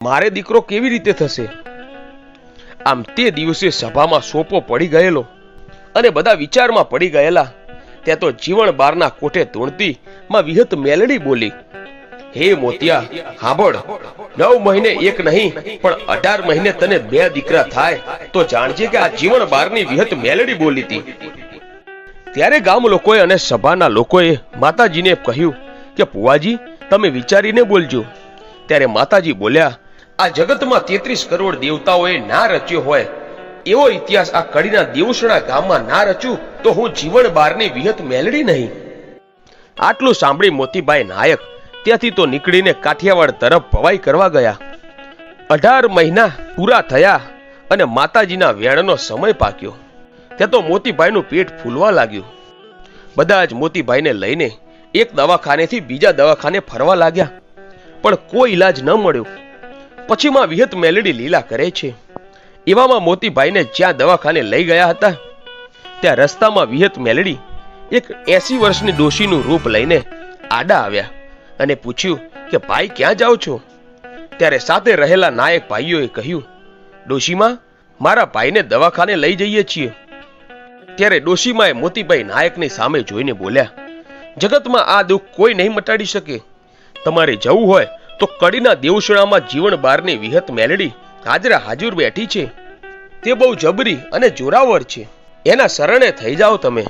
મારે દીકરો કેવી રીતે થશે? આમ તે દિવસે સભામાં સોપો પડી ગયેલો અને બધા વિચારમાં પડી ગયેલા. ત્યાં તો જીવણ બારના કોઠે ધૂણતી માં વિહત મેલડી બોલી, હે મોતિયા, હાંભળ, 9 મહિને એક નહીં પણ 18 મહિને તને 2 દીકરા થાય તો જાણજે કે આ જીવણ બારની વિહત મેલડી બોલી હતી. ત્યારે ગામ લોકોએ અને સભાના લોકોએ માતાજીને કહ્યું કે પુવાજી, તમે વિચારીને બોલજો. ત્યારે માતાજી બોલ્યા, આ જગતમાં 33 કરોડ દેવતાઓએ ના રચ્યો હોય એવો ઇતિહાસ આ કડીના દેવસણા ગામમાં ના રચું તો હું જીવણ બારની વિહત મેલડી નહીં. આટલું સાંભળી મોતીબાઈ નાયક ત્યાંથી તો નીકળીને કાઠિયાવાડ તરફ ભવાઈ કરવા ગયા. 18 મહિના પૂરા થયા અને માતાજીના વેણનો સમય પાક્યો. ત્યાં તો મોતીભાઈનું પેટ ફૂલવા લાગ્યું. બધા જ મોતીભાઈને લઈને એક દવાખાનેથી બીજા દવાખાને ફરવા લાગ્યા, પણ કોઈ ઈલાજ ન મળ્યો. પછી માં વિહત મેલડી લીલા કરે છે. એવામાં મોતીભાઈને જ્યાં દવાખાને લઈ ગયા હતા ત્યાં રસ્તામાં વિહત મેલડી એક 80 વર્ષની ડોશીનું રૂપ લઈને આડા આવ્યા અને પૂછ્યું કે ભાઈ ક્યાં જાઓ છો? ત્યારે સાથે રહેલા નાયક ભાઈઓએ કહ્યું, ડોશીમાં, મારા ભાઈને દવાખાને લઈ જઈએ છીએ. ત્યારે ડોશીમાએ મોતીભાઈ નાયકની સામે જોઈને બોલ્યા, જગતમાં આ દુઃખ કોઈ નહીં મટાડી શકે. તમારે જવું હોય તો કડીના દેવસણામાં જીવણ બારની વિહત મેલડી હાજરા હાજર બેઠી છે. તે બહુ જબરી અને જોરાવર છે, એના શરણે થઈ જાઓ તમે.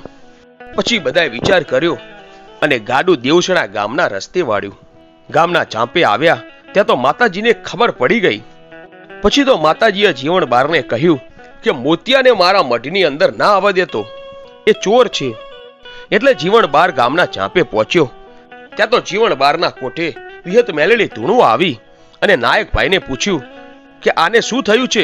પછી બધાએ વિચાર કર્યો અને ગાડું દેવસણા ગામના રસ્તે વાળ્યું. ગામના ચાંપે આવ્યા ત્યાં તો માતાજીને ખબર પડી ગઈ. પછી તો માતાજીએ જીવણ બારને કહ્યું કે મોતિયાને મારા મઢની અંદર ના આવવા દેતો, એ ચોર છે. એટલે જીવણ બાર ગામના ચાંપે પહોંચ્યો. ત્યાં તો જીવણ બારના કોઠે વિહત મેલડી ધૂણવા આવી અને નાયક ભાઈને પૂછ્યું કે આને શું થયું છે?